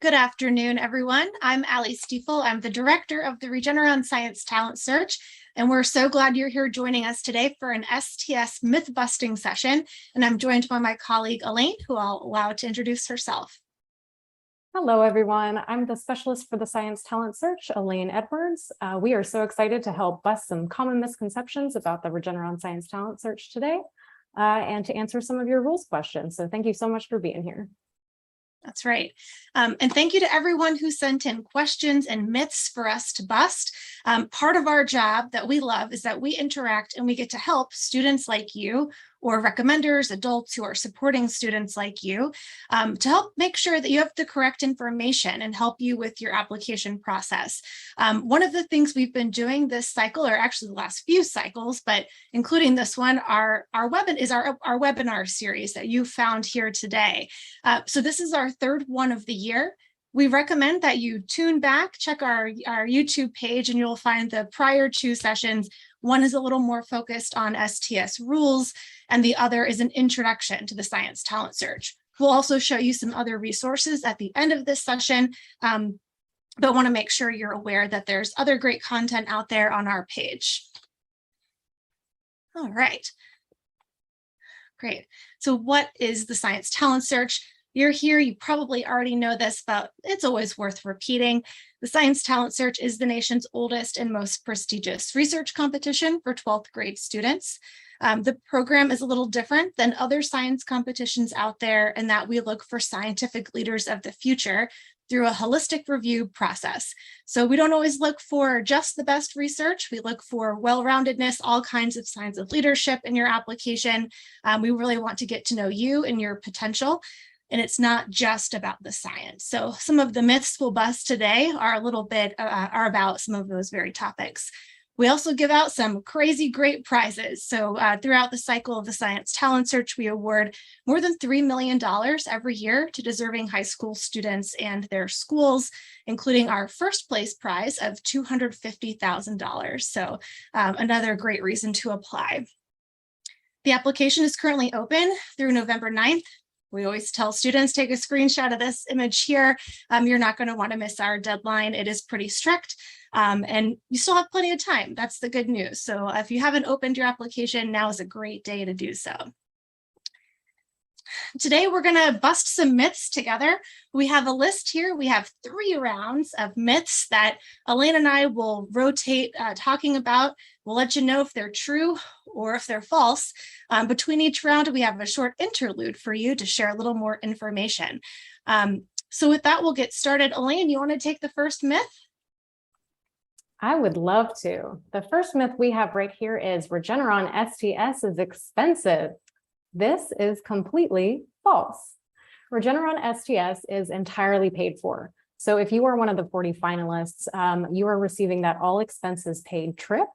Good afternoon, everyone. I'm Allie Stiefel. I'm the director of the Regeneron Science Talent Search, and we're so glad you're here joining us today for an STS myth-busting session. And I'm joined by my colleague, Elaine, who I'll allow to introduce herself. Hello, everyone. I'm the specialist for the Science Talent Search, Elaine Edwards. We are so excited to help bust some common misconceptions about the Regeneron Science Talent Search today and to answer some of your rules questions. So thank you so much for being here. That's right. And thank you to everyone who sent in questions and myths for us to bust. Part of our job that we love is that we interact and we get to help students like you or recommenders, adults who are supporting students like you to help make sure that you have the correct information and help you with your application process. One of the things we've been doing this cycle, or actually the last few cycles, but including this one, our webinar series that you found here today. So this is our third one of the year. We recommend that you tune back, check our YouTube page, and you'll find the prior two sessions. One is a little more focused on STS rules, and the other is an introduction to the Science Talent Search. We'll also show you some other resources at the end of this session, but want to make sure you're aware that there's other great content out there on our page. All right. Great. So what is the Science Talent Search? You're here, you probably already know this, but it's always worth repeating. The Science Talent Search is the nation's oldest and most prestigious research competition for 12th grade students. The program is a little different than other science competitions out there in that we look for scientific leaders of the future through a holistic review process. So we don't always look for just the best research. We look for well-roundedness, all kinds of signs of leadership in your application. We really want to get to know you and your potential. And it's not just about the science. So some of the myths we'll bust today are are about some of those very topics. We also give out some crazy great prizes. So throughout the cycle of the Science Talent Search, we award more than $3 million every year to deserving high school students and their schools, including our first place prize of $250,000. So another great reason to apply. The application is currently open through November 9th. We always tell students, take a screenshot of this image here. You're not going to want to miss our deadline. It is pretty strict, and you still have plenty of time. That's the good news. So if you haven't opened your application, now is a great day to do so. Today, we're going to bust some myths together. We have a list here. We have 3 rounds of myths that Elaine and I will rotate talking about. We'll let you know if they're true or if they're false. Between each round, we have a short interlude for you to share a little more information. So with that, we'll get started. Elaine, you want to take the first myth? I would love to. The first myth we have right here is Regeneron Sts is expensive. This is completely false. Regeneron Sts is entirely paid for. So if you are one of the 40 finalists, you are receiving that all expenses paid trip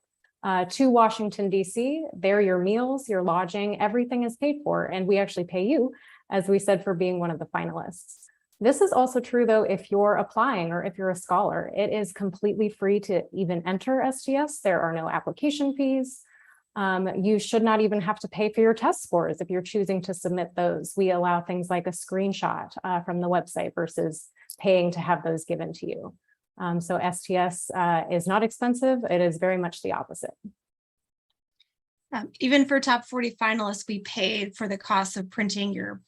to Washington, D.C. There, your meals, your lodging, everything is paid for. And we actually pay you, as we said, for being one of the finalists. This is also true, though, if you're applying or if you're a scholar. It is completely free to even enter STS. There are no application fees. You should not even have to pay for your test scores if you're choosing to submit those. We allow things like a screenshot from the website versus paying to have those given to you. So STS is not expensive. It is very much the opposite. Even for top 40 finalists, we pay for the cost of printing your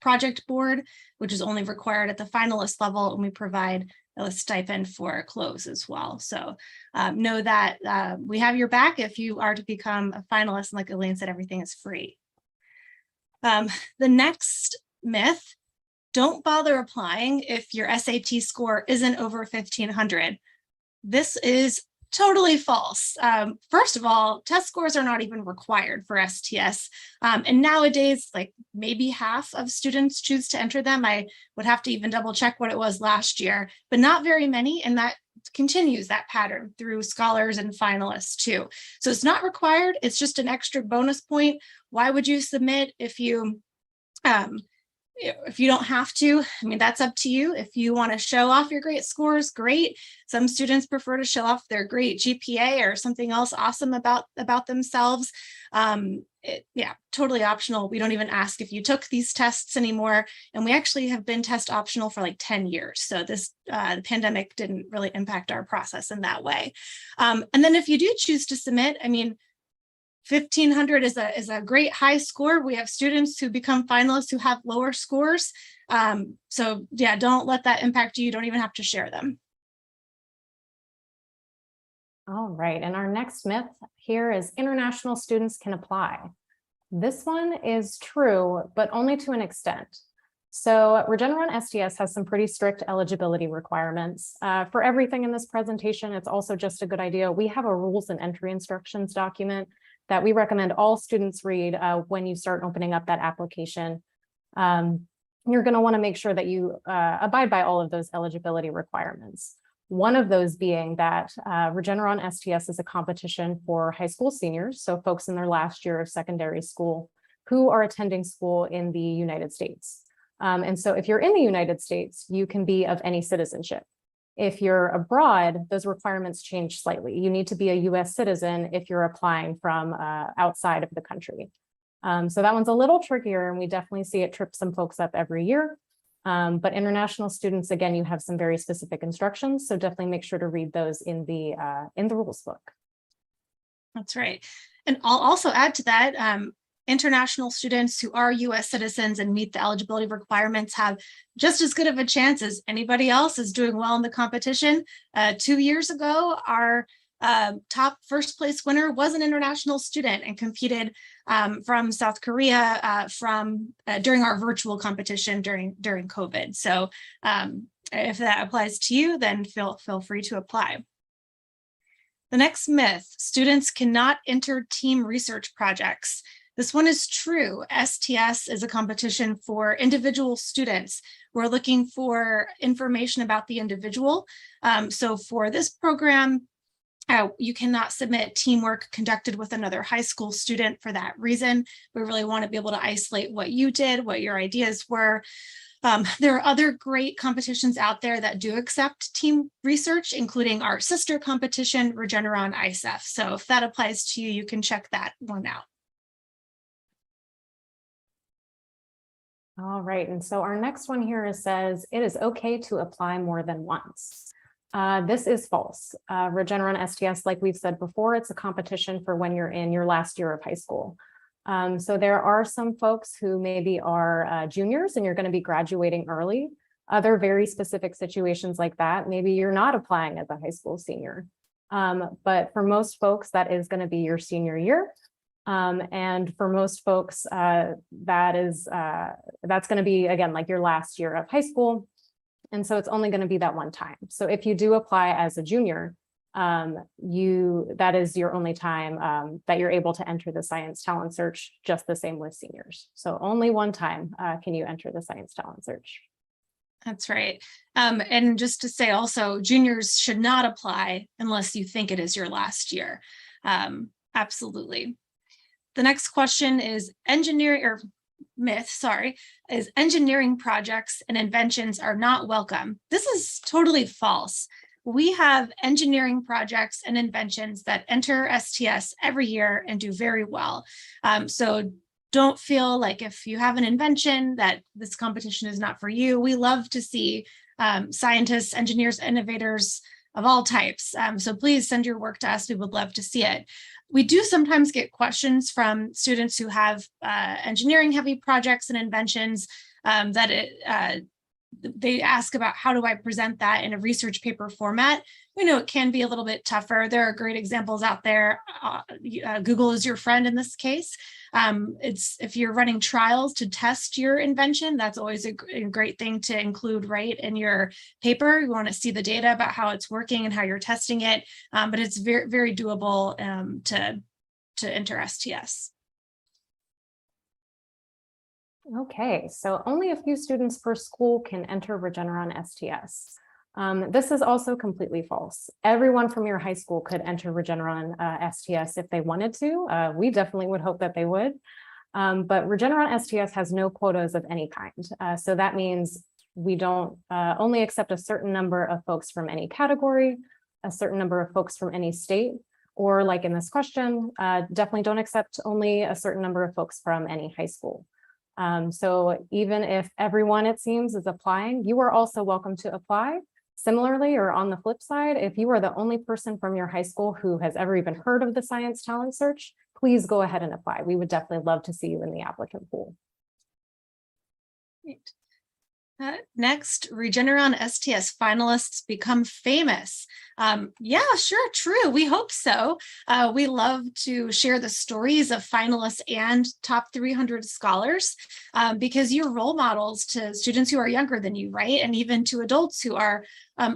project board, which is only required at the finalist level, and we provide a stipend for clothes as well. So know that we have your back if you are to become a finalist. And like Elaine said, everything is free. The next myth, don't bother applying if your SAT score isn't over 1,500. This is totally false. First of all, test scores are not even required for STS. And nowadays, like maybe half of students choose to enter them. I would have to even double check what it was last year, but not very many. And that continues that pattern through scholars and finalists too. So it's not required. It's just an extra bonus point. Why would you submit if you if you don't have to, I mean, that's up to you. If you want to show off your great scores, great. Some students prefer to show off their great GPA or something else awesome about themselves. Yeah, totally optional. We don't even ask if you took these tests anymore. And we actually have been test optional for like 10 years. So this the pandemic didn't really impact our process in that way. And then if you do choose to submit, I mean, 1,500 is a great high score. We have students who become finalists who have lower scores. So yeah, don't let that impact you. You don't even have to share them. All right, and our next myth here is international students can apply. This one is true, but only to an extent. So Regeneron STS has some pretty strict eligibility requirements. For everything in this presentation, it's also just a good idea. We have a rules and entry instructions document that we recommend all students read when you start opening up that application. You're going to want to make sure that you abide by all of those eligibility requirements. One of those being that Regeneron STS is a competition for high school seniors, so folks in their last year of secondary school who are attending school in the United States. And so if you're in the United States, you can be of any citizenship. If you're abroad, those requirements change slightly. You need to be a US citizen if you're applying from outside of the country. So that one's a little trickier, and we definitely see it trip some folks up every year. But international students, again, you have some very specific instructions, so definitely make sure to read those in the rules book. That's right. And I'll also add to that, international students who are US citizens and meet the eligibility requirements have just as good of a chance as anybody else is doing well in the competition. 2 years ago, our top first place winner was an international student and competed from South Korea during our virtual competition during COVID. So if that applies to you, then feel free to apply. The next myth: students cannot enter team research projects. This one is true. STS is a competition for individual students. We're looking for information about the individual. So for this program, you cannot submit teamwork conducted with another high school student for that reason. We really want to be able to isolate what you did, what your ideas were. There are other great competitions out there that do accept team research, including our sister competition, Regeneron ISEF. So if that applies to you, you can check that one out. All right, and so our next one here says it is okay to apply more than once. This is false. Regeneron STS, like we've said before, it's a competition for when you're in your last year of high school. So there are some folks who maybe are juniors and you're going to be graduating early. Other very specific situations like that, maybe you're not applying as a high school senior. But for most folks, that is going to be your senior year. And for most folks, that's going to be, again, like your last year of high school. And so it's only going to be that one time. So if you do apply as a junior, that is your only time that you're able to enter the Science Talent Search, just the same with seniors. So only one time can you enter the Science Talent Search. That's right. And just to say also, juniors should not apply unless you think it is your last year. Absolutely. The next question is engineering projects and inventions are not welcome. This is totally false. We have engineering projects and inventions that enter STS every year and do very well. So don't feel like if you have an invention that this competition is not for you. We love to see scientists, engineers, innovators of all types. So please send your work to us. We would love to see it. We do sometimes get questions from students who have engineering heavy projects and inventions they ask about how do I present that in a research paper format. We know it can be a little bit tougher. There are great examples out there. Google is your friend in this case. If you're running trials to test your invention, that's always a great thing to include right in your paper. You want to see the data about how it's working and how you're testing it, but it's very, very doable to enter STS. Okay, so only a few students per school can enter Regeneron STS. This is also completely false. Everyone from your high school could enter Regeneron STS if they wanted to. We definitely would hope that they would. But Regeneron STS has no quotas of any kind. So that means we don't only accept a certain number of folks from any category, a certain number of folks from any state, or like in this question, definitely don't accept only a certain number of folks from any high school. So even if everyone, it seems, is applying, you are also welcome to apply. Similarly, or on the flip side, if you are the only person from your high school who has ever even heard of the Science Talent Search, please go ahead and apply. We would definitely love to see you in the applicant pool. Great. Next, Regeneron STS finalists become famous. Yeah, sure, true. We hope so. We love to share the stories of finalists and top 300 scholars because you're role models to students who are younger than you, right? And even to adults who are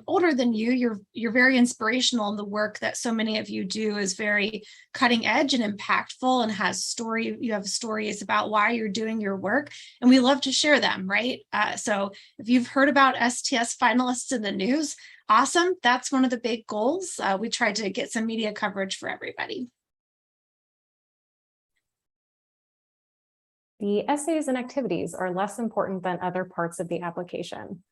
older than you. You're very inspirational, and the work that so many of you do is very cutting edge and impactful and has you have stories about why you're doing your work, and we love to share them, right? So if you've heard about STS finalists in the news, awesome. That's one of the big goals. We tried to get some media coverage for everybody. The essays and activities are less important than other parts of the application.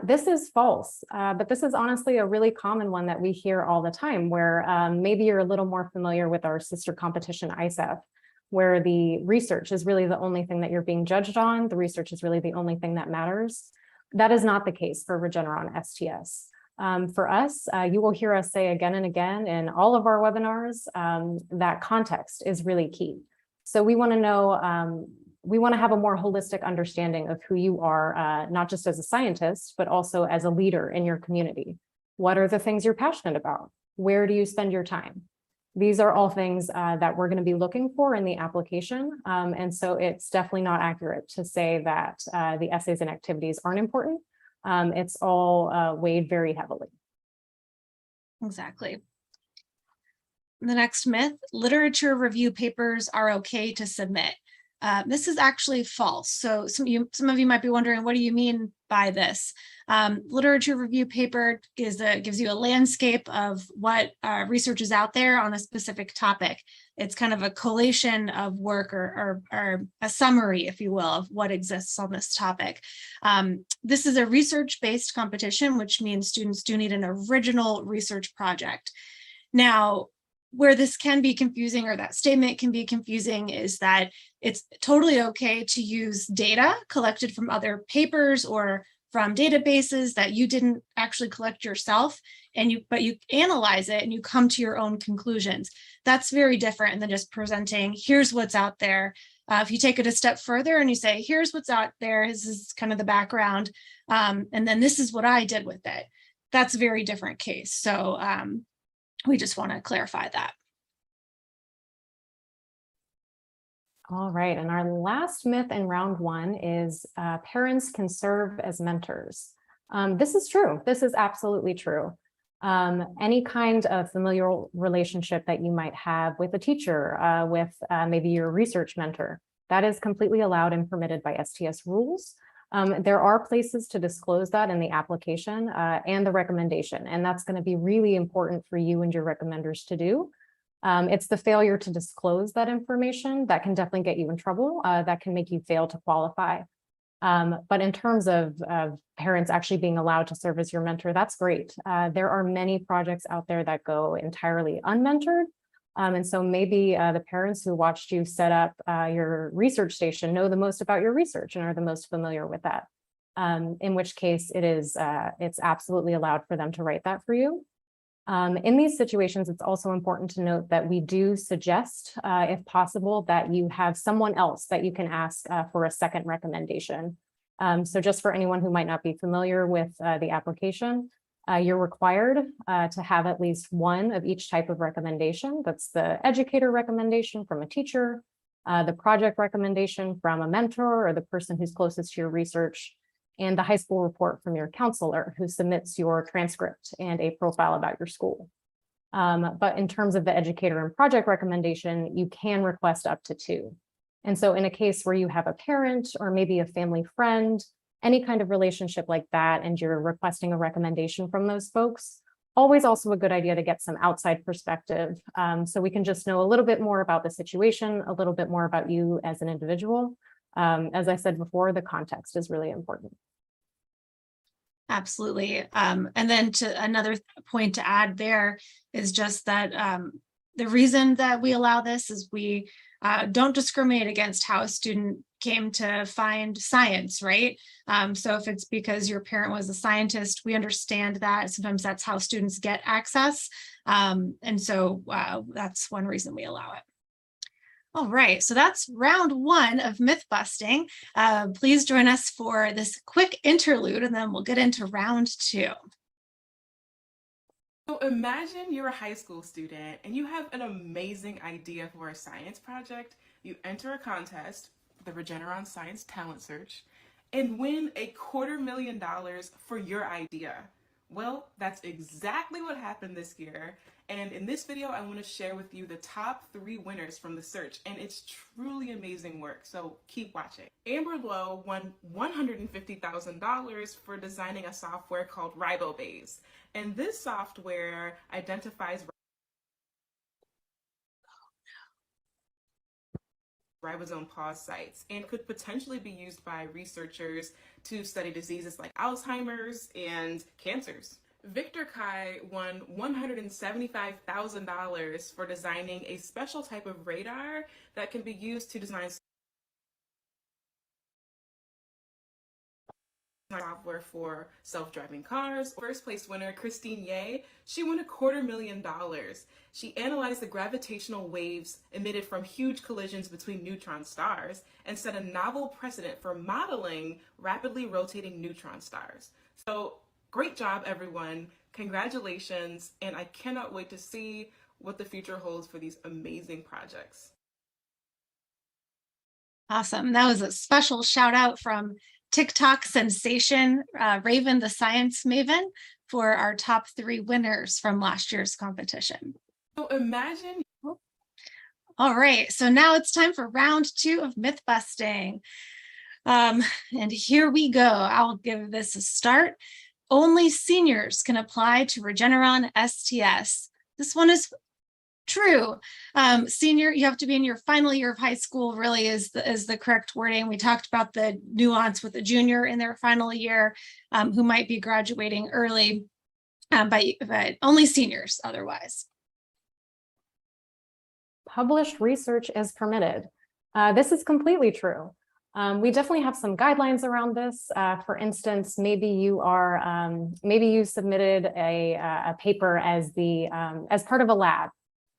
This is false, but this is honestly a really common one that we hear all the time, where maybe you're a little more familiar with our sister competition, ISEF, where the research is really the only thing that you're being judged on. The research is really the only thing that matters. That is not the case for Regeneron STS. For us, you will hear us say again and again in all of our webinars that context is really key. So we want to know, we want to have a more holistic understanding of who you are, not just as a scientist, but also as a leader in your community. What are the things you're passionate about? Where do you spend your time? These are all things that we're going to be looking for in the application. And so it's definitely not accurate to say that the essays and activities aren't important. It's all weighed very heavily. Exactly. The next myth, literature review papers are okay to submit. This is actually false. So some of you might be wondering, what do you mean by this? Literature review paper gives you a landscape of what research is out there on a specific topic. It's kind of a collation of work or a summary, if you will, of what exists on this topic. This is a research-based competition, which means students do need an original research project. Now, where this can be confusing, or that statement can be confusing, is that it's totally okay to use data collected from other papers or from databases that you didn't actually collect yourself, but you analyze it and you come to your own conclusions. That's very different than just presenting, here's what's out there. If you take it a step further and you say, here's what's out there, this is kind of the background, and then this is what I did with it. That's a very different case. So we just want to clarify that. All right, and our last myth in round one is parents can serve as mentors. This is true. This is absolutely true. Any kind of familial relationship that you might have with a teacher, with maybe your research mentor, that is completely allowed and permitted by STS rules. There are places to disclose that in the application and the recommendation, and that's going to be really important for you and your recommenders to do. It's the failure to disclose that information that can definitely get you in trouble, that can make you fail to qualify. But in terms of parents actually being allowed to serve as your mentor, that's great. There are many projects out there that go entirely unmentored. And so maybe the parents who watched you set up your research station know the most about your research and are the most familiar with that. In which case it's absolutely allowed for them to write that for you. In these situations, it's also important to note that we do suggest, if possible, that you have someone else that you can ask for a second recommendation. So just for anyone who might not be familiar with the application, you're required to have at least one of each type of recommendation. That's the educator recommendation from a teacher, the project recommendation from a mentor or the person who's closest to your research, and the high school report from your counselor who submits your transcript and a profile about your school. But in terms of the educator and project recommendation, you can request up to two. And so in a case where you have a parent or maybe a family friend, any kind of relationship like that, and you're requesting a recommendation from those folks, always also a good idea to get some outside perspective, so we can just know a little bit more about the situation, a little bit more about you as an individual. As I said before, the context is really important. Absolutely. And then to another point to add there is just that the reason that we allow this is we don't discriminate against how a student came to find science, right? So if it's because your parent was a scientist, we understand that. Sometimes that's how students get access. And so that's one reason we allow it. All right, so that's round one of myth busting. Please join us for this quick interlude, and then we'll get into round two. So imagine you're a high school student and you have an amazing idea for a science project. You enter a contest, the Regeneron Science Talent Search, and win $250,000 for your idea. Well, that's exactly what happened this year. And in this video, I want to share with you the top 3 winners from the search, and it's truly amazing work, so keep watching. Amber Lowe won $150,000 for designing a software called RiboBase, and this software identifies ribosome pause sites and could potentially be used by researchers to study diseases like Alzheimer's and cancers. Victor Kai won $175,000 for designing a special type of radar that can be used to design software for self-driving cars. First place winner, Christine Ye, she won $250,000. She analyzed the gravitational waves emitted from huge collisions between neutron stars and set a novel precedent for modeling rapidly rotating neutron stars. So great job, everyone. Congratulations. And I cannot wait to see what the future holds for these amazing projects. Awesome. That was a special shout out from TikTok sensation, Raven the Science Maven, for our top 3 winners from last year's competition. So imagine. All right, so now it's time for round 2 of myth busting. And here we go. I'll give this a start. Only seniors can apply to Regeneron STS. This one is true. Senior, you have to be in your final year of high school, really is the correct wording. We talked about the nuance with a junior in their final year who might be graduating early, but only seniors otherwise. Published research is permitted. This is completely true. We definitely have some guidelines around this. For instance, maybe you submitted a paper as part of a lab,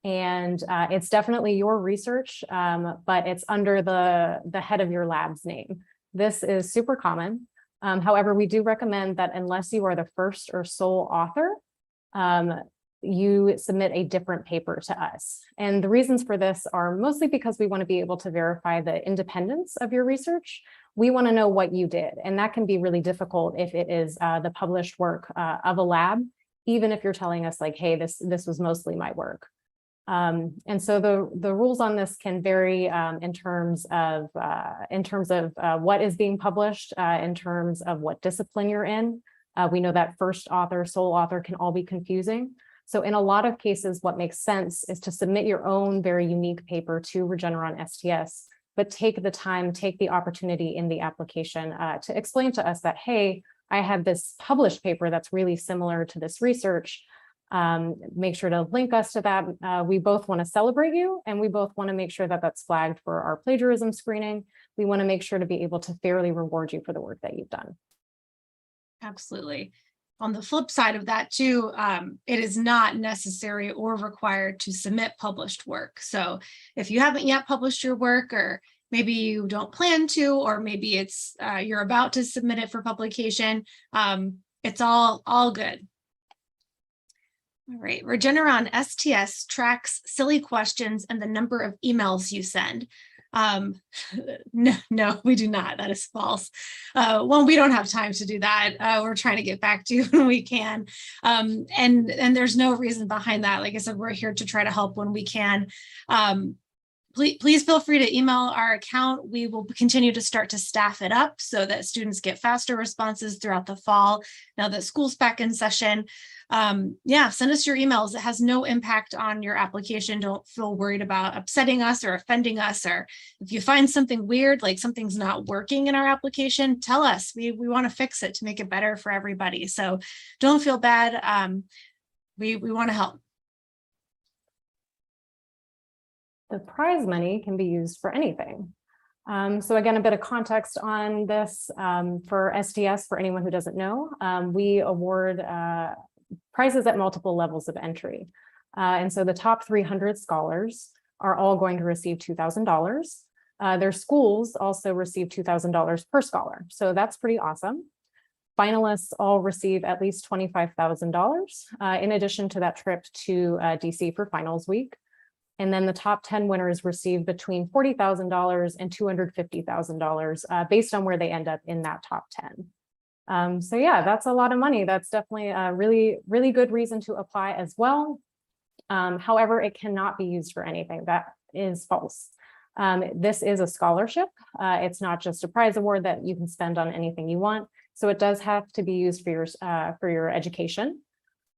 and it's definitely your research, but it's under the head of your lab's name. This is super common. However, we do recommend that unless you are the first or sole author, you submit a different paper to us. And the reasons for this are mostly because we want to be able to verify the independence of your research. We want to know what you did, and that can be really difficult if it is the published work of a lab, even if you're telling us like, hey, this was mostly my work. And so the rules on this can vary in terms of what is being published, in terms of what discipline you're in. We know that first author, sole author can all be confusing. So in a lot of cases, what makes sense is to submit your own very unique paper to Regeneron STS, but take the time, take the opportunity in the application to explain to us that, hey, I have this published paper that's really similar to this research. Make sure to link us to that. We both want to celebrate you, and we both want to make sure that that's flagged for our plagiarism screening. We want to make sure to be able to fairly reward you for the work that you've done. Absolutely. On the flip side of that too, it is not necessary or required to submit published work. So if you haven't yet published your work, or maybe you don't plan to, or maybe it's you're about to submit it for publication, it's all good. All right, Regeneron STS tracks silly questions and the number of emails you send. No, we do not. That is false. Well, we don't have time to do that. We're trying to get back to you when we can. And there's no reason behind that. Like I said, we're here to try to help when we can. please feel free to email our account. We will continue to start to staff it up so that students get faster responses throughout the fall. Now that school's back in session, yeah, send us your emails. It has no impact on your application. Don't feel worried about upsetting us or offending us. Or if you find something weird, like something's not working in our application, tell us. We want to fix it to make it better for everybody. So don't feel bad. We want to help. The prize money can be used for anything. So again, a bit of context on this for STS, for anyone who doesn't know, we award prizes at multiple levels of entry. And so the top 300 scholars are all going to receive $2,000. Their schools also receive $2,000 per scholar. So that's pretty awesome. Finalists all receive at least $25,000 in addition to that trip to DC for finals week. And then the top 10 winners receive between $40,000 and $250,000 based on where they end up in that top 10. So yeah, that's a lot of money. That's definitely a really good reason to apply as well. However, it cannot be used for anything. That is false. This is a scholarship. It's not just a prize award that you can spend on anything you want. So it does have to be used for your education.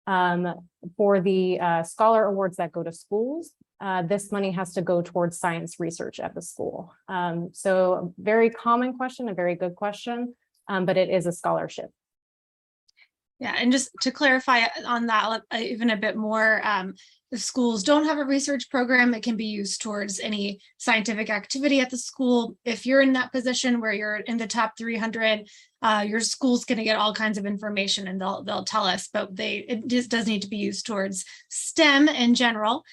For the scholar awards that go to schools, this money has to go towards science research at the school. So a very common question, a very good question, but it is a scholarship. Yeah, and just to clarify on that even a bit more, if schools don't have a research program, it can be used towards any scientific activity at the school. If you're in that position where you're in the top 300, your school's going to get all kinds of information and they'll tell us, but it just does need to be used towards STEM in general.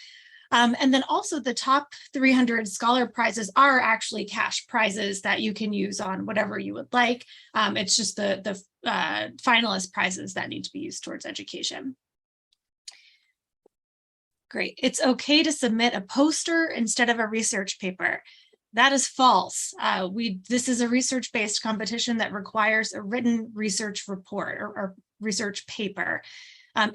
And then also the top 300 scholar prizes are actually cash prizes that you can use on whatever you would like. It's just the finalist prizes that need to be used towards education. Great. It's okay to submit a poster instead of a research paper. That is false. This is a research-based competition that requires a written research report or research paper.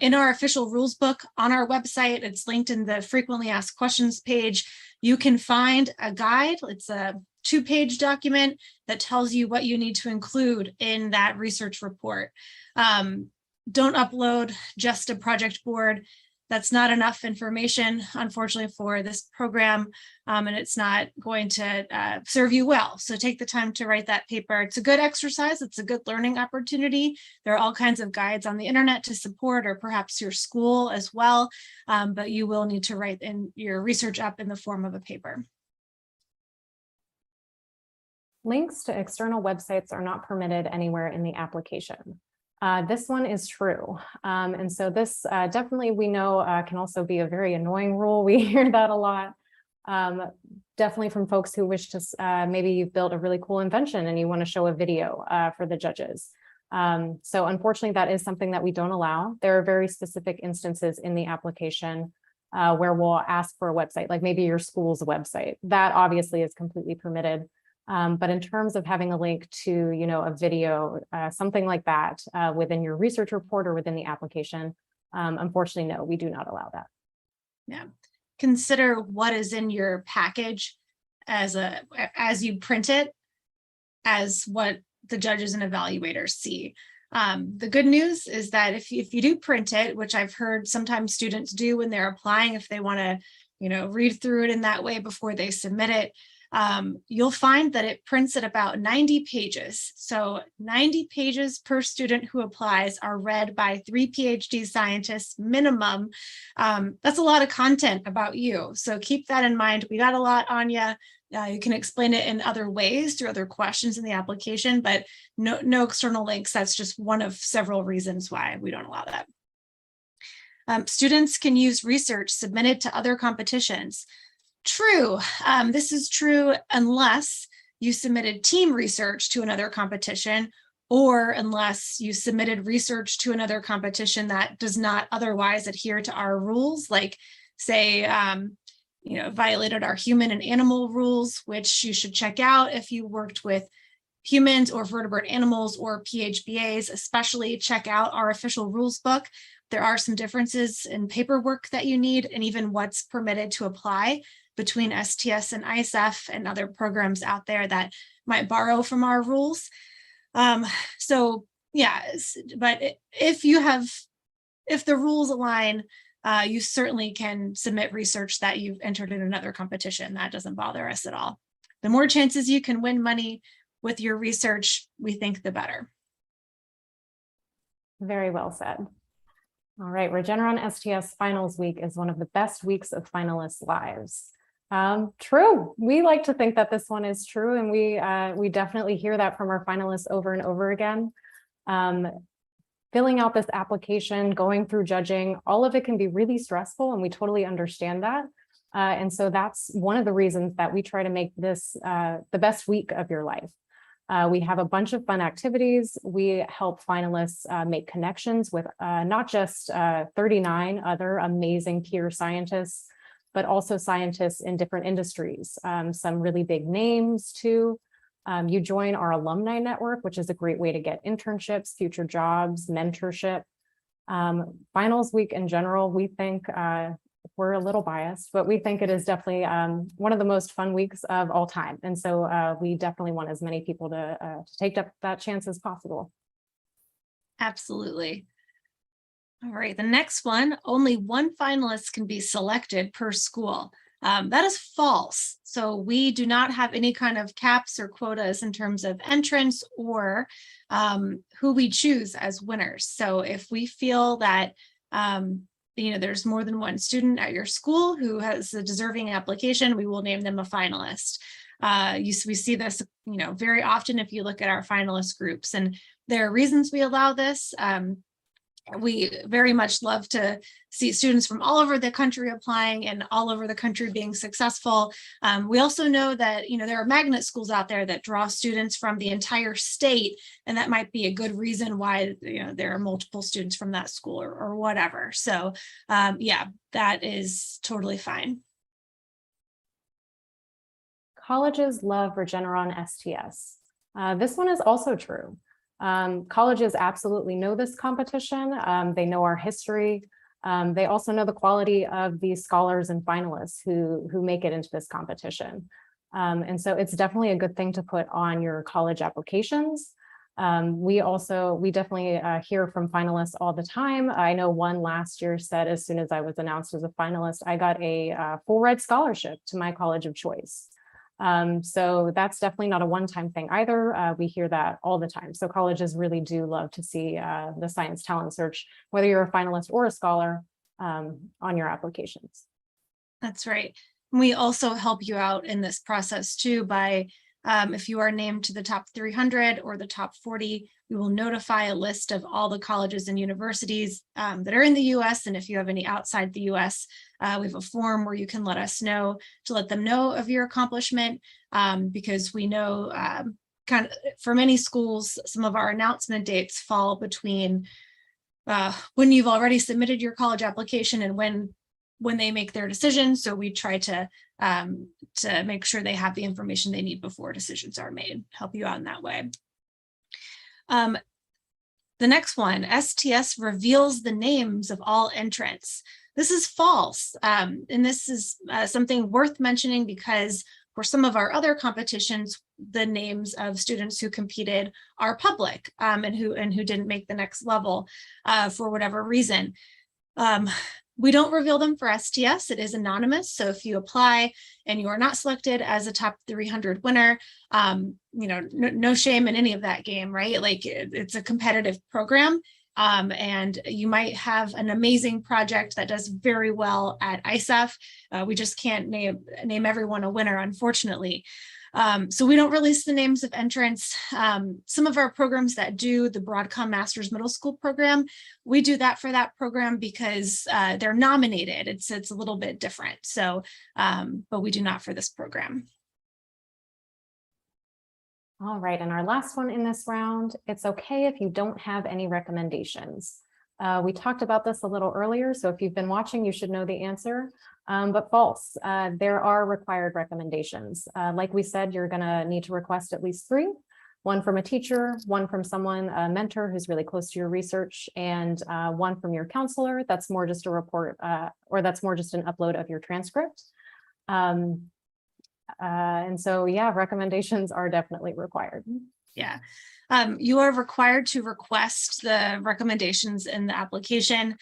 In our official rules book on our website, it's linked in the frequently asked questions page. You can find a guide. It's a 2-page document that tells you what you need to include in that research report. Don't upload just a project board. That's not enough information, unfortunately, for this program, and it's not going to serve you well. So take the time to write that paper. It's a good exercise. It's a good learning opportunity. There are all kinds of guides on the internet to support, or perhaps your school as well, but you will need to write in your research up in the form of a paper. Links to external websites are not permitted anywhere in the application. This one is true. And so this definitely we know can also be a very annoying rule. We hear that a lot, definitely from folks who wish to, maybe you've built a really cool invention and you want to show a video for the judges. So unfortunately, that is something that we don't allow. There are very specific instances in the application where we'll ask for a website, like maybe your school's website. That obviously is completely permitted. But in terms of having a link to, a video, something like that within your research report or within the application, unfortunately, no, we do not allow that. Yeah. Consider what is in your package as you print it as what the judges and evaluators see. The good news is that if you do print it, which I've heard sometimes students do when they're applying, if they want to, read through it in that way before they submit it, you'll find that it prints at about 90 pages. So 90 pages per student who applies are read by 3 PhD scientists minimum. That's a lot of content about you. So keep that in mind. We got a lot on you. You can explain it in other ways through other questions in the application, but no external links. That's just one of several reasons why we don't allow that. Students can use research submitted to other competitions. True. This is true unless you submitted team research to another competition, or unless you submitted research to another competition that does not otherwise adhere to our rules, like say, violated our human and animal rules, which you should check out if you worked with humans or vertebrate animals or PHBAs. Especially check out our official rules book. There are some differences in paperwork that you need and even what's permitted to apply. between STS and ISF and other programs out there that might borrow from our rules. So yeah, but if the rules align, you certainly can submit research that you've entered in another competition. That doesn't bother us at all. The more chances you can win money with your research, we think the better. Very well said. All right, Regeneron STS Finals Week is one of the best weeks of finalists' lives. True. We like to think that this one is true, and we definitely hear that from our finalists over and over again. Filling out this application, going through judging, all of it can be really stressful, and we totally understand that. And so that's one of the reasons that we try to make this the best week of your life. We have a bunch of fun activities. We help finalists make connections with not just 39 other amazing peer scientists, but also scientists in different industries, some really big names too. You join our alumni network, which is a great way to get internships, future jobs, mentorship. Finals week in general, we think we're a little biased, but we think it is definitely one of the most fun weeks of all time. And so we definitely want as many people to take up that chance as possible. Absolutely. All right, the next one, only one finalist can be selected per school. That is false. So we do not have any kind of caps or quotas in terms of entrants or who we choose as winners. So if we feel that there's more than one student at your school who has a deserving application, we will name them a finalist. We see this, very often if you look at our finalist groups, and there are reasons we allow this. We very much love to see students from all over the country applying and all over the country being successful. We also know that, there are magnet schools out there that draw students from the entire state, and that might be a good reason why, there are multiple students from that school or whatever. So yeah, that is totally fine. Colleges love Regeneron STS. This one is also true. Colleges absolutely know this competition. They know our history. They also know the quality of these scholars and finalists who make it into this competition. And so it's definitely a good thing to put on your college applications. We definitely hear from finalists all the time. I know one last year said, as soon as I was announced as a finalist, I got a full ride scholarship to my college of choice. So that's definitely not a one-time thing either. We hear that all the time. So colleges really do love to see the Science Talent Search, whether you're a finalist or a scholar, on your applications. That's right. We also help you out in this process too by if you are named to the top 300 or the top 40, we will notify a list of all the colleges and universities that are in the US. And if you have any outside the US, we have a form where you can let us know to let them know of your accomplishment, because we know kind of for many schools, some of our announcement dates fall between when you've already submitted your college application and when they make their decision. So we try to make sure they have the information they need before decisions are made, help you out in that way. The next one, STS reveals the names of all entrants. This is false. And this is something worth mentioning because for some of our other competitions, the names of students who competed are public and who didn't make the next level for whatever reason. We don't reveal them for STS. It is anonymous. So if you apply and you are not selected as a top 300 winner, no shame in any of that game, right? Like it's a competitive program. And you might have an amazing project that does very well at ISF. We just can't name everyone a winner, unfortunately. So we don't release the names of entrants. Some of our programs that do the Broadcom Master's Middle School program, we do that for that program because they're nominated. It's a little bit different. So, but we do not for this program. All right, and our last one in this round, it's okay if you don't have any recommendations. We talked about this a little earlier, so if you've been watching, you should know the answer, but false. There are required recommendations. Like we said, you're gonna need to request at least 3, one from a teacher, one from someone, a mentor who's really close to your research, and one from your counselor. That's more just a report, or that's more just an upload of your transcript. And so, yeah, recommendations are definitely required. Yeah. You are required to request the recommendations in the application.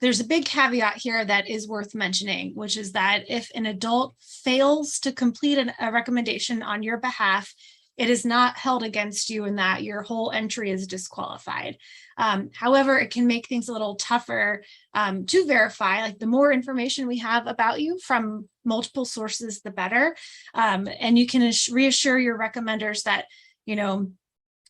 There's a big caveat here that is worth mentioning, which is that if an adult fails to complete a recommendation on your behalf, it is not held against you and that your whole entry is disqualified. However, it can make things a little tougher to verify. Like the more information we have about you from multiple sources, the better. And you can reassure your recommenders that, you know,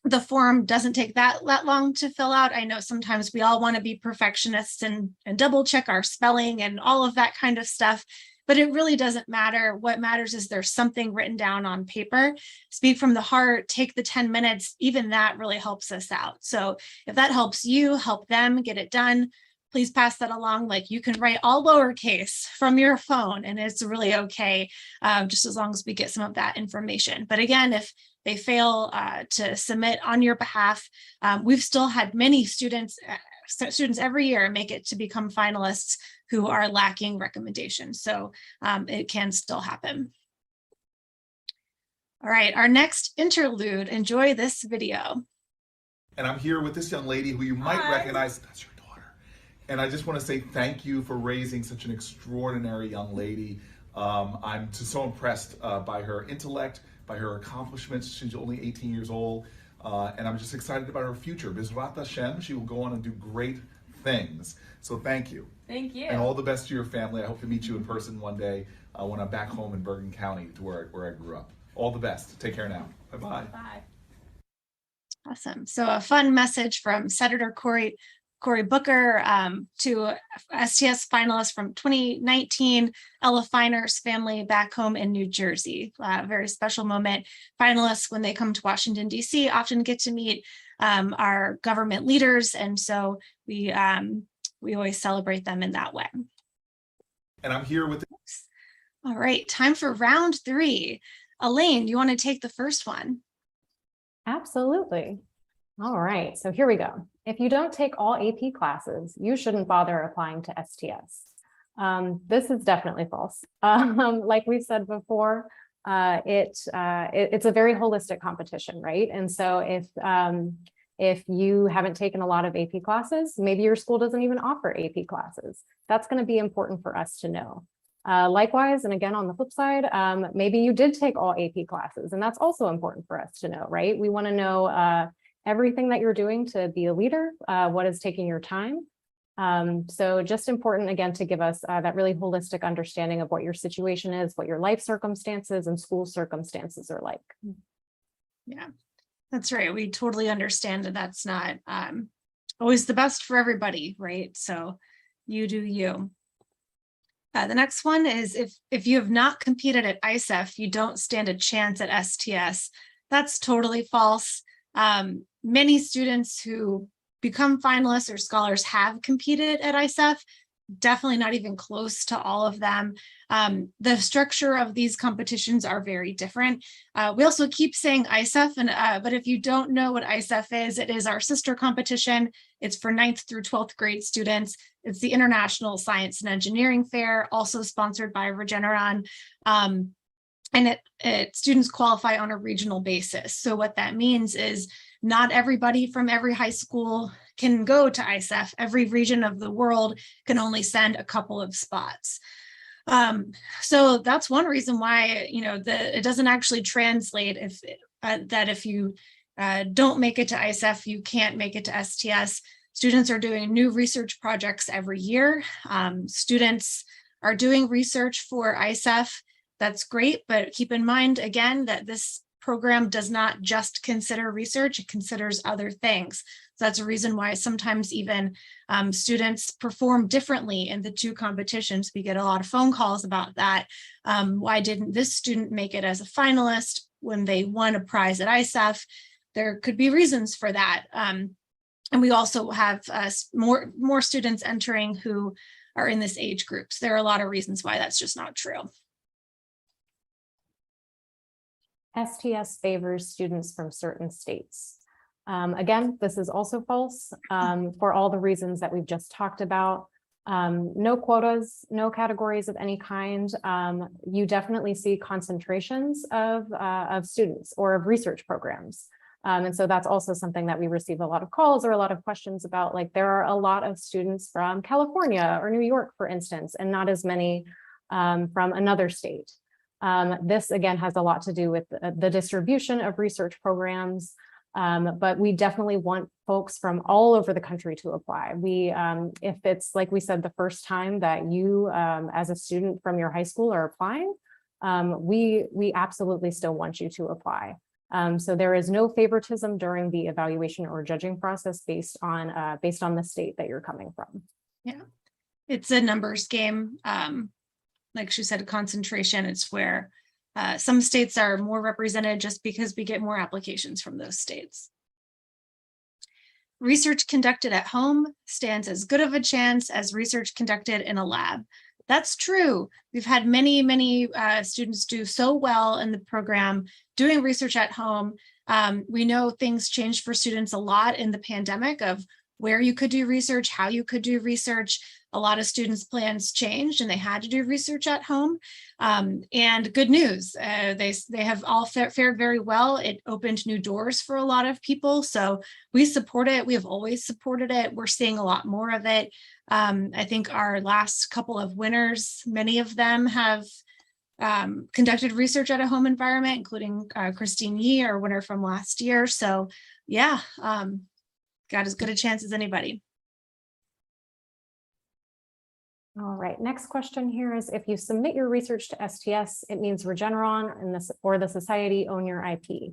the form doesn't take that long to fill out. I know sometimes we all want to be perfectionists and double check our spelling and all of that kind of stuff, but it really doesn't matter. What matters is there's something written down on paper. Speak from the heart, take the 10 minutes, even that really helps us out. So if that helps you, help them get it done, please pass that along. Like you can write all lowercase from your phone and it's really okay, just as long as we get some of that information. But again, if they fail to submit on your behalf, we've still had many students every year make it to become finalists who are lacking recommendations. So it can still happen. All right, our next interlude, enjoy this video. And I'm here with this young lady who you might recognize. That's your daughter. And I just want to say thank you for raising such an extraordinary young lady. I'm just so impressed by her intellect, by her accomplishments. She's only 18 years old. And I'm just excited about her future. Bizrat Hashem, she will go on and do great things. So thank you. Thank you. And all the best to your family. I hope to meet you in person one day when I'm back home in Bergen County, to where I grew up. All the best. Take care now. Bye-bye. Bye. Awesome. So a fun message from Senator Cory Booker to STS finalists from 2019, Ella Finer's family back home in New Jersey. Very special moment. Finalists, when they come to Washington, D.C., often get to meet our government leaders. And so we always celebrate them in that way. And I'm here with... All right, time for round 3. Elaine, you want to take the first one? Absolutely. All right, so here we go. If you don't take all AP classes, you shouldn't bother applying to STS. This is definitely false. Like we said before, it's a very holistic competition, right? And so if you haven't taken a lot of AP classes, maybe your school doesn't even offer AP classes. That's going to be important for us to know. Likewise, and again, on the flip side, maybe you did take all AP classes, and that's also important for us to know, right? We want to know everything that you're doing to be a leader, what is taking your time. So just important, again, to give us that really holistic understanding of what your situation is, what your life circumstances and school circumstances are like. Yeah, that's right. We totally understand that that's not always the best for everybody, right? So you do you. The next one is if you have not competed at ISEF, you don't stand a chance at STS. That's totally false. Many students who become finalists or scholars have competed at ISEF, definitely not even close to all of them. The structure of these competitions are very different. We also keep saying ISEF, but if you don't know what ISEF is, it is our sister competition. It's for 9th through 12th grade students. It's the International Science and Engineering Fair, also sponsored by Regeneron. And students qualify on a regional basis. So what that means is not everybody from every high school can go to ISEF. Every region of the world can only send a couple of spots. So that's one reason why, it doesn't actually translate if you don't make it to ISEF, you can't make it to STS. Students are doing new research projects every year. Students are doing research for ISEF. That's great, but keep in mind, again, that this program does not just consider research, it considers other things. So that's a reason why sometimes even students perform differently in the two competitions. We get a lot of phone calls about that. Why didn't this student make it as a finalist when they won a prize at ISEF? There could be reasons for that. And we also have more students entering who are in this age group. So there are a lot of reasons why that's just not true. STS favors students from certain states. Again, this is also false for all the reasons that we've just talked about. No quotas, no categories of any kind. You definitely see concentrations of students or of research programs. And so that's also something that we receive a lot of calls or a lot of questions about. Like, there are a lot of students from California or New York, for instance, and not as many from another state. This again has a lot to do with the distribution of research programs, but we definitely want folks from all over the country to apply. If it's, like we said, the first time that you as a student from your high school are applying, we absolutely still want you to apply. So there is no favoritism during the evaluation or judging process based on the state that you're coming from. Yeah, it's a numbers game. Like she said, concentration. It's where some states are more represented just because we get more applications from those states. Research conducted at home stands as good of a chance as research conducted in a lab. That's true. We've had many students do so well in the program doing research at home. We know things changed for students a lot in the pandemic of where you could do research, how you could do research. A lot of students' plans changed and they had to do research at home. And good news, they have all fared very well. It opened new doors for a lot of people. So we support it. We have always supported it. We're seeing a lot more of it. I think our last couple of winners, many of them have conducted research at a home environment, including Christine Yee, our winner from last year. So yeah, got as good a chance as anybody. All right, next question here is, if you submit your research to STS, it means Regeneron and or the society own your IP.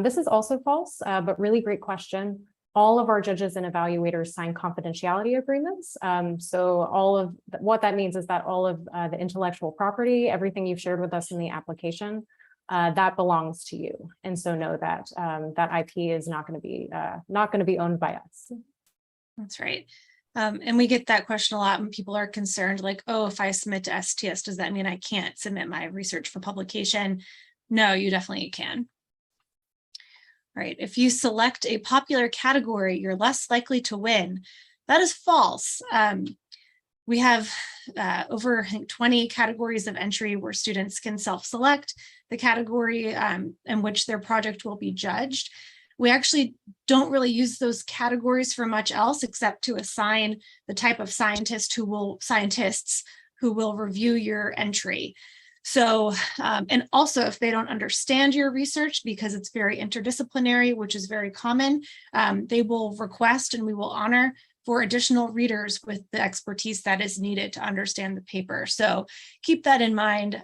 This is also false, but really great question. All of our judges and evaluators sign confidentiality agreements. So all of what that means is that all of the intellectual property, everything you've shared with us in the application, that belongs to you. And so know that that IP is not going to be owned by us. That's right. And we get that question a lot when people are concerned, like, oh, if I submit to STS, does that mean I can't submit my research for publication? No, you definitely can. All right, if you select a popular category, you're less likely to win. That is false. We have over, I think, 20 categories of entry where students can self-select the category in which their project will be judged. We actually don't really use those categories for much else except to assign the type of scientists who will review your entry. So, and also if they don't understand your research, because it's very interdisciplinary, which is very common, they will request and we will honor for additional readers with the expertise that is needed to understand the paper. So keep that in mind.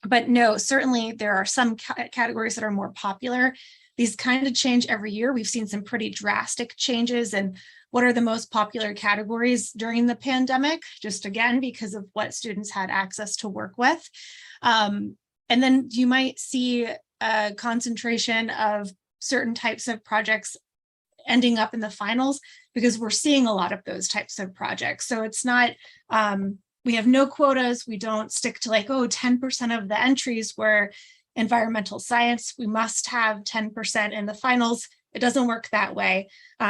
But no, certainly there are some categories that are more popular. These kind of change every year. We've seen some pretty drastic changes in what are the most popular categories during the pandemic, just again, because of what students had access to work with. And then you might see a concentration of certain types of projects ending up in the finals because we're seeing a lot of those types of projects. So it's not, we have no quotas. We don't stick to like, oh, 10% of the entries were environmental science. We must have 10% in the finals. It doesn't work that way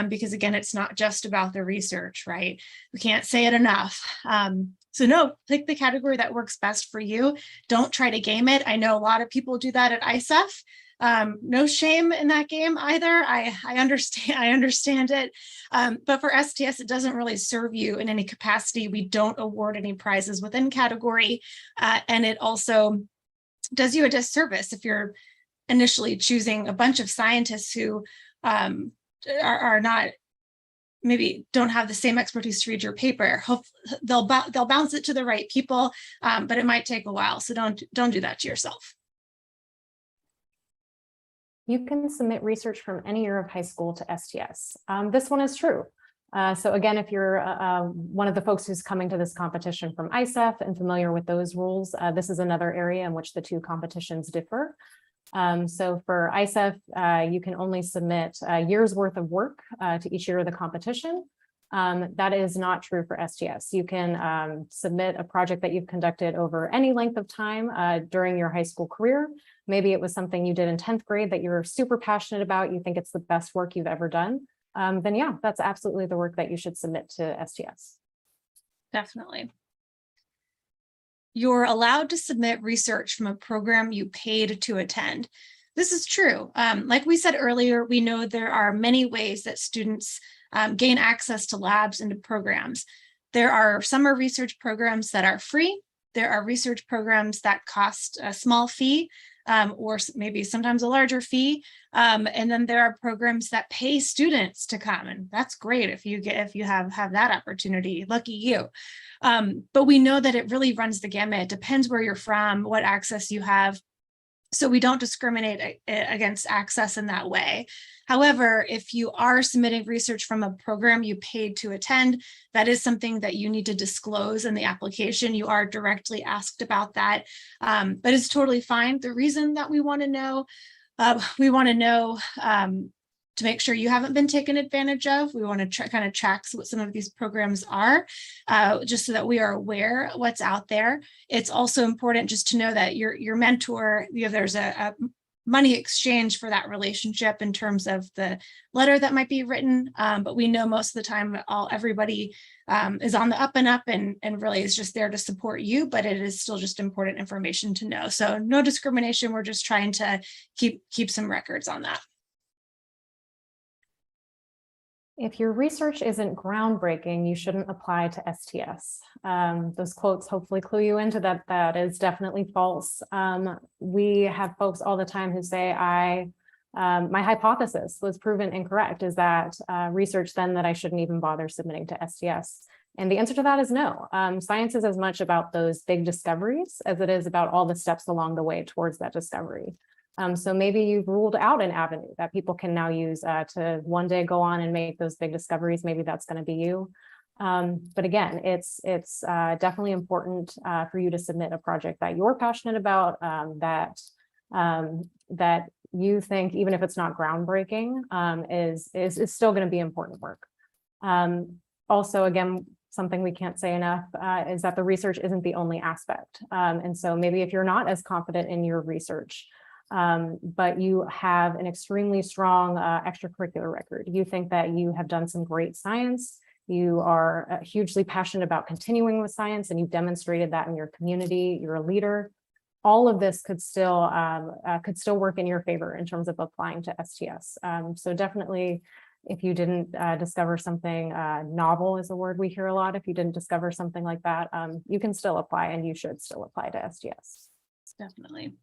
because again, it's not just about the research, right? We can't say it enough. So no, pick the category that works best for you. Don't try to game it. I know a lot of people do that at ISEF. No shame in that game either. I understand it. But for STS, it doesn't really serve you in any capacity. We don't award any prizes within category. And it also does you a disservice if you're initially choosing a bunch of scientists who are not, maybe don't have the same expertise to read your paper. They'll bounce it to the right people, but it might take a while. So don't do that to yourself. You can submit research from any year of high school to STS. This one is true. So again, if you're one of the folks who's coming to this competition from ISEF and familiar with those rules, this is another area in which the two competitions differ. So for ISEF, you can only submit a year's worth of work to each year of the competition. That is not true for STS. You can submit a project that you've conducted over any length of time during your high school career. Maybe it was something you did in 10th grade that you're super passionate about. You think it's the best work you've ever done. Then yeah, that's absolutely the work that you should submit to STS. Definitely. You're allowed to submit research from a program you paid to attend. This is true. Like we said earlier, we know there are many ways that students gain access to labs and to programs. There are summer research programs that are free. There are research programs that cost a small fee, or maybe sometimes a larger fee. And then there are programs that pay students to come, and that's great if you have that opportunity. Lucky you. But we know that it really runs the gamut. It depends where you're from, what access you have. So we don't discriminate against access in that way. However, if you are submitting research from a program you paid to attend, that is something that you need to disclose in the application. You are directly asked about that, but it's totally fine. The reason that we want to know to make sure you haven't been taken advantage of. We want to kind of track what some of these programs are, just so that we are aware what's out there. It's also important just to know that your mentor, there's a money exchange for that relationship in terms of the letter that might be written. But we know most of the time everybody is on the up and up and really is just there to support you, but it is still just important information to know. So no discrimination. We're just trying to keep some records on that. If your research isn't groundbreaking, you shouldn't apply to STS. Those quotes hopefully clue you into that. That is definitely false. We have folks all the time who say, my hypothesis was proven incorrect. Is that research then that I shouldn't even bother submitting to STS? And the answer to that is no. Science is as much about those big discoveries as it is about all the steps along the way towards that discovery. So maybe you've ruled out an avenue that people can now use to one day go on and make those big discoveries. Maybe that's going to be you. But again, it's definitely important for you to submit a project that you're passionate about, that you think, even if it's not groundbreaking, is still going to be important work. Also, again, something we can't say enough is that the research isn't the only aspect. And so maybe if you're not as confident in your research, but you have an extremely strong extracurricular record. You think that you have done some great science. You are hugely passionate about continuing with science, and you've demonstrated that in your community. You're a leader. All of this could still work in your favor in terms of applying to STS. So definitely, if you didn't discover something novel is a word we hear a lot. If you didn't discover something like that, you can still apply, and you should still apply to STS. Definitely.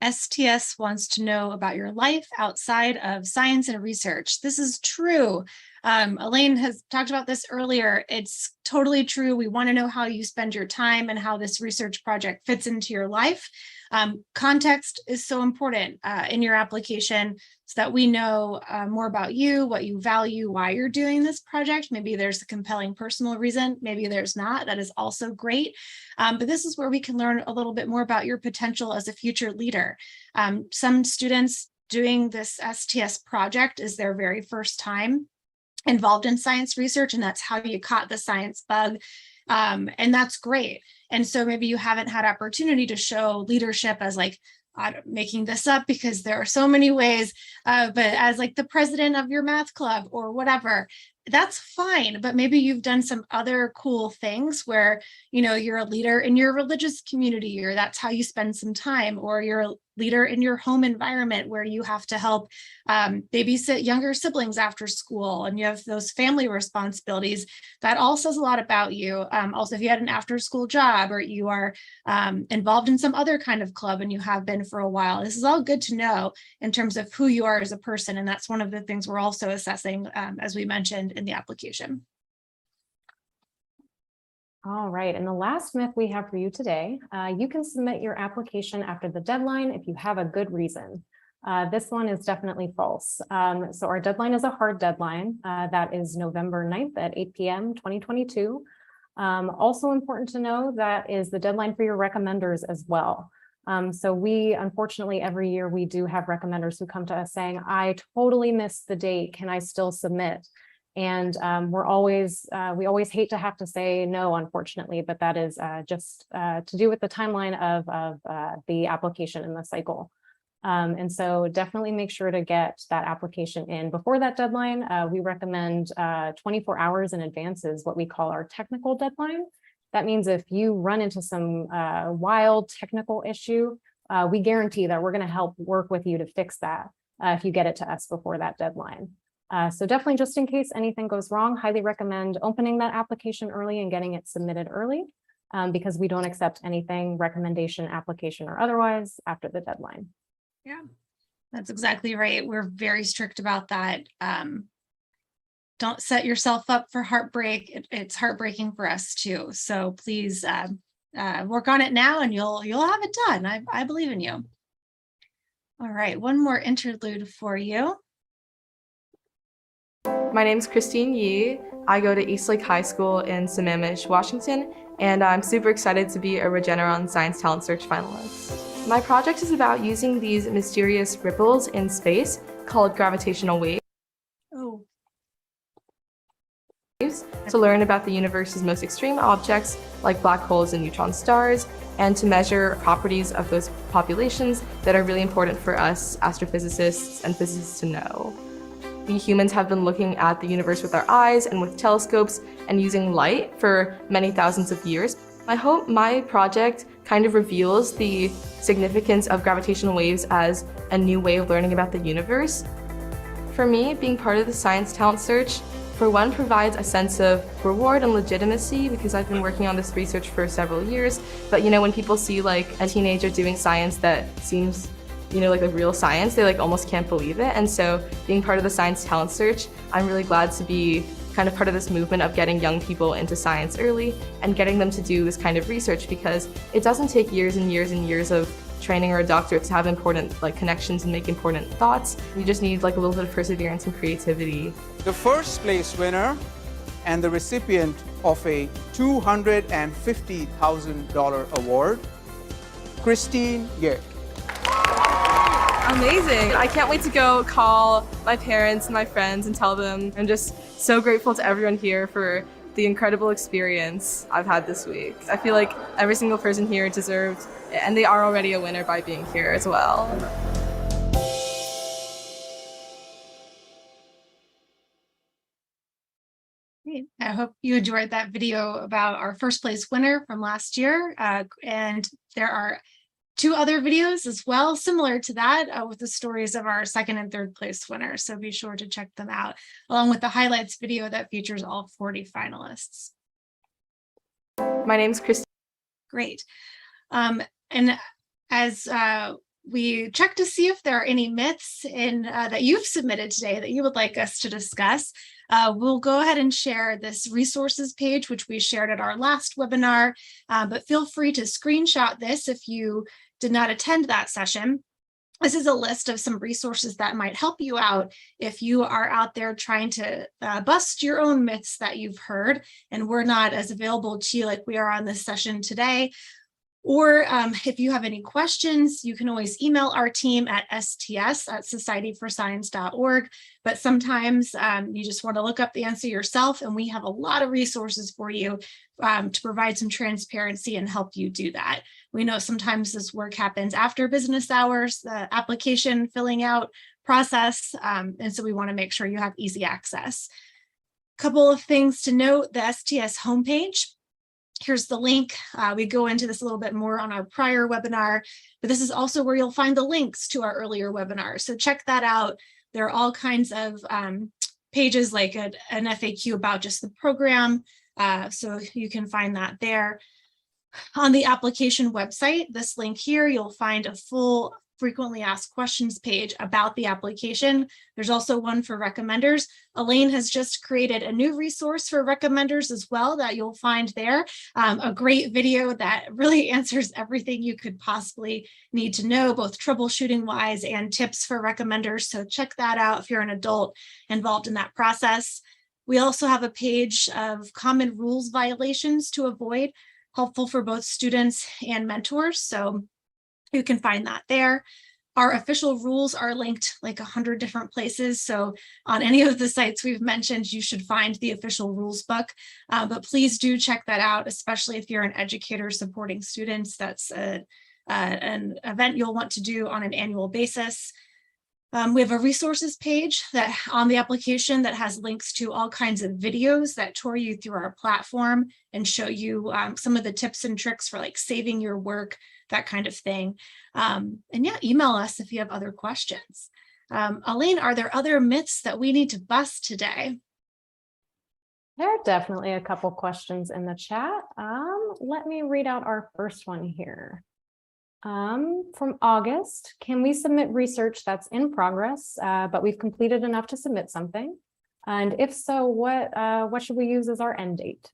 STS wants to know about your life outside of science and research. This is true. Elaine has talked about this earlier. It's totally true. We want to know how you spend your time and how this research project fits into your life. Context is so important in your application so that we know more about you, what you value, why you're doing this project. Maybe there's a compelling personal reason, maybe there's not. That is also great. But this is where we can learn a little bit more about your potential as a future leader. Some students doing this STS project is their very first time involved in science research, and that's how you caught the science bug. And that's great. And so maybe you haven't had opportunity to show leadership as like, I'm making this up because there are so many ways, but as like the president of your math club or whatever, that's fine. But maybe you've done some other cool things where, you're a leader in your religious community, or that's how you spend some time, or you're a leader in your home environment where you have to help babysit younger siblings after school, and you have those family responsibilities. That all says a lot about you. Also, if you had an after school job, or you are involved in some other kind of club and you have been for a while, this is all good to know in terms of who you are as a person. And that's one of the things we're also assessing, as we mentioned in the application. All right, and the last myth we have for you today, you can submit your application after the deadline if you have a good reason. This one is definitely false. So our deadline is a hard deadline. That is November 9th at 8 p.m. 2022. Also important to know that is the deadline for your recommenders as well. So we, unfortunately, every year we do have recommenders who come to us saying, I totally missed the date, can I still submit? And we always hate to have to say no, unfortunately, but that is just to do with the timeline of the application and the cycle. And so definitely make sure to get that application in before that deadline. We recommend 24 hours in advance is what we call our technical deadline. That means if you run into some wild technical issue, we guarantee that we're going to help work with you to fix that if you get it to us before that deadline. So definitely, just in case anything goes wrong, highly recommend opening that application early and getting it submitted early, because we don't accept anything, recommendation, application, or otherwise after the deadline. Yeah, that's exactly right. We're very strict about that. Don't set yourself up for heartbreak. It's heartbreaking for us too. So please work on it now, and you'll have it done. I believe in you. All right, one more interlude for you. My name's Christine Yee. I go to Eastlake High School in Sammamish, Washington, and I'm super excited to be a Regeneron Science Talent Search finalist. My project is about using these mysterious ripples in space called gravitational waves to learn about the universe's most extreme objects like black holes and neutron stars, and to measure properties of those populations that are really important for us astrophysicists and physicists to know. We humans have been looking at the universe with our eyes and with telescopes and using light for many thousands of years. I hope my project kind of reveals the significance of gravitational waves as a new way of learning about the universe. For me, being part of the Science Talent Search, for one, provides a sense of reward and legitimacy because I've been working on this research for several years. But when people see like a teenager doing science that seems like a real science, they like almost can't believe it. And so being part of the Science Talent Search, I'm really glad to be kind of part of this movement of getting young people into science early and getting them to do this kind of research, because it doesn't take years and years and years of training or a doctorate to have important connections and make important thoughts. You just need a little bit of perseverance and creativity. The first place winner and the recipient of a $250,000 award, Christine Yee. Amazing. I can't wait to go call my parents and my friends and tell them. I'm just so grateful to everyone here for the incredible experience I've had this week. I feel like every single person here deserved, and they are already a winner by being here as well. Great. I hope you enjoyed that video about our first place winner from last year. And there are 2 other videos as well, similar to that, with the stories of our 2nd and 3rd place winners. So be sure to check them out, along with the highlights video that features all 40 finalists. My name's Christine. Great. And as we check to see if there are any myths that you've submitted today that you would like us to discuss, we'll go ahead and share this resources page, which we shared at our last webinar, but feel free to screenshot this if you did not attend that session. This is a list of some resources that might help you out if you are out there trying to bust your own myths that you've heard and we're not as available to you like we are on this session today. Or if you have any questions, you can always email our team at sts@societyforscience.org. But sometimes you just want to look up the answer yourself, and we have a lot of resources for you to provide some transparency and help you do that. We know sometimes this work happens after business hours, the application filling out process, and so we want to make sure you have easy access. Couple of things to note: the STS homepage. Here's the link. We go into this a little bit more on our prior webinar, but this is also where you'll find the links to our earlier webinars. So check that out. There are all kinds of pages like an FAQ about just the program. So you can find that there. On the application website, this link here, you'll find a full frequently asked questions page about the application. There's also one for recommenders. Elaine has just created a new resource for recommenders as well that you'll find there. A great video that really answers everything you could possibly need to know, both troubleshooting wise and tips for recommenders. So check that out if you're an adult involved in that process. We also have a page of common rules violations to avoid, helpful for both students and mentors. So you can find that there. Our official rules are linked like 100 different places. So on any of the sites we've mentioned, you should find the official rules book. But please do check that out, especially if you're an educator supporting students. That's a an event you'll want to do on an annual basis. We have a resources page that on the application that has links to all kinds of videos that tour you through our platform and show you some of the tips and tricks for like saving your work, that kind of thing. And yeah, email us if you have other questions. Elaine, are there other myths that we need to bust today? There are definitely a couple questions in the chat. Let me read out our first one here. From August, can we submit research that's in progress, but we've completed enough to submit something? And if so, what should we use as our end date?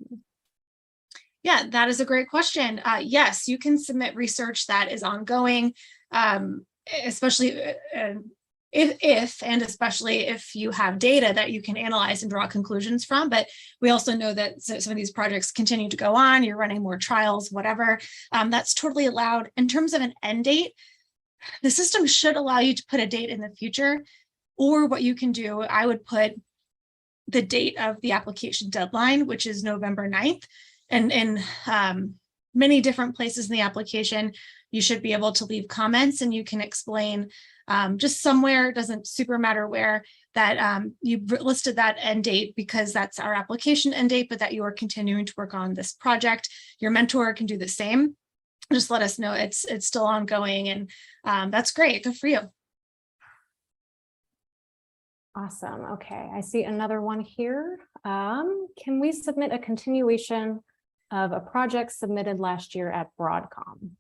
Yeah, that is a great question. Yes, you can submit research that is ongoing, especially especially if you have data that you can analyze and draw conclusions from. But we also know that some of these projects continue to go on, you're running more trials, whatever. That's totally allowed. In terms of an end date, the system should allow you to put a date in the future, or what you can do, I would put the date of the application deadline, which is November 9th. And in many different places in the application, you should be able to leave comments and you can explain just somewhere, it doesn't super matter where, that you listed that end date because that's our application end date, but that you are continuing to work on this project. Your mentor can do the same. Just let us know it's still ongoing, and that's great. Good for you. Awesome. Okay, I see another one here. Can we submit a continuation of a project submitted last year at Broadcom?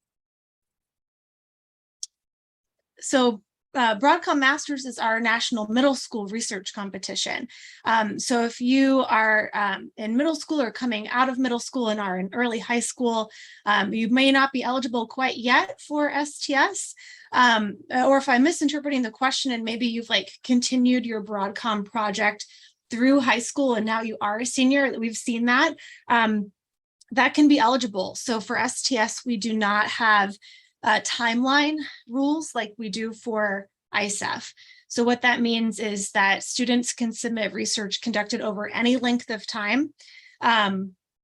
So Broadcom Masters is our national middle school research competition. So if you are in middle school or coming out of middle school and are in early high school, you may not be eligible quite yet for STS. Or if I'm misinterpreting the question and maybe you've like continued your Broadcom project through high school and now you are a senior, we've seen that, that can be eligible. So for STS, we do not have timeline rules like we do for ISEF. So what that means is that students can submit research conducted over any length of time,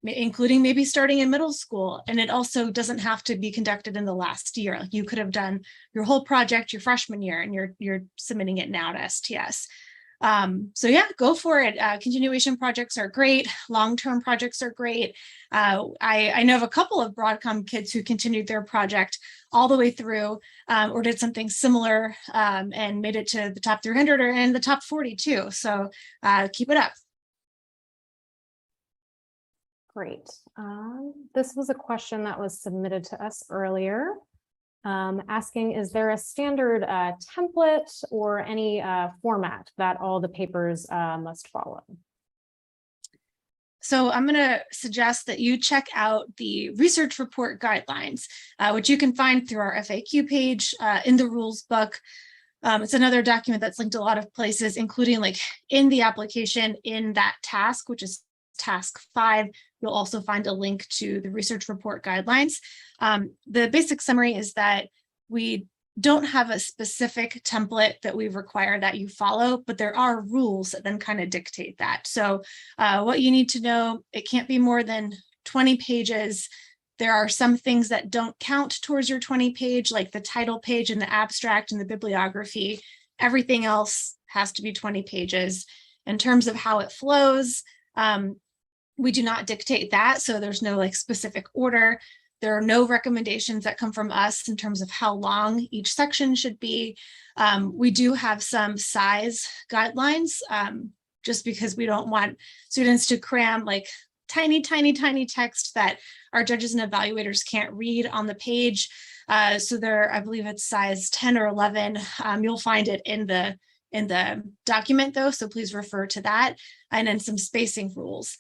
including maybe starting in middle school. And it also doesn't have to be conducted in the last year. You could have done your whole project your freshman year and you're submitting it now to STS. So yeah, go for it. Continuation projects are great. Long-term projects are great. I know of a couple of Broadcom kids who continued their project all the way through or did something similar and made it to the top 300 or in the top 40 too. So keep it up. Great. This was a question that was submitted to us earlier. Asking, is there a standard template or any format that all the papers must follow? So I'm going to suggest that you check out the research report guidelines, which you can find through our FAQ page in the rules book. It's another document that's linked to a lot of places, including like in the application in that task, which is task 5. You'll also find a link to the research report guidelines. The basic summary is that we don't have a specific template that we require that you follow, but there are rules that then kind of dictate that. So what you need to know, it can't be more than 20 pages. There are some things that don't count towards your 20 page, like the title page and the abstract and the bibliography. Everything else has to be 20 pages. In terms of how it flows, we do not dictate that. So there's no like specific order. There are no recommendations that come from us in terms of how long each section should be. We do have some size guidelines just because we don't want students to cram like tiny text that our judges and evaluators can't read on the page. So there, I believe it's size 10 or 11. You'll find it in the document though, so please refer to that. And then some spacing rules.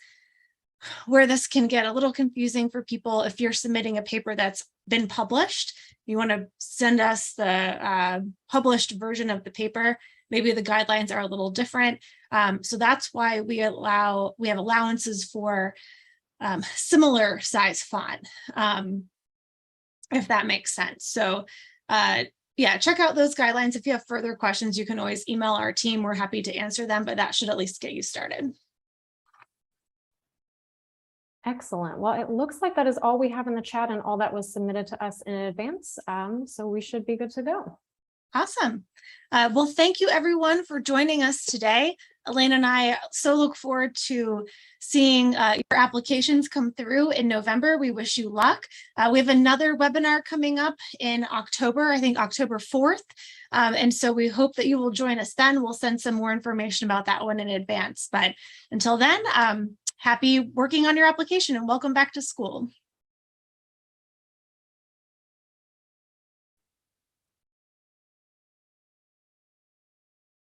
Where this can get a little confusing for people, if you're submitting a paper that's been published, you want to send us the published version of the paper. Maybe the guidelines are a little different. So that's why we have allowances for similar size font, if that makes sense. So yeah, check out those guidelines. If you have further questions, you can always email our team. We're happy to answer them, but that should at least get you started. Excellent. Well, it looks like that is all we have in the chat and all that was submitted to us in advance. So we should be good to go. Awesome. Well, thank you everyone for joining us today. Elaine and I so look forward to seeing your applications come through in November. We wish you luck. We have another webinar coming up in October, I think October 4th. And so we hope that you will join us then. We'll send some more information about that one in advance. But until then, happy working on your application and welcome back to school.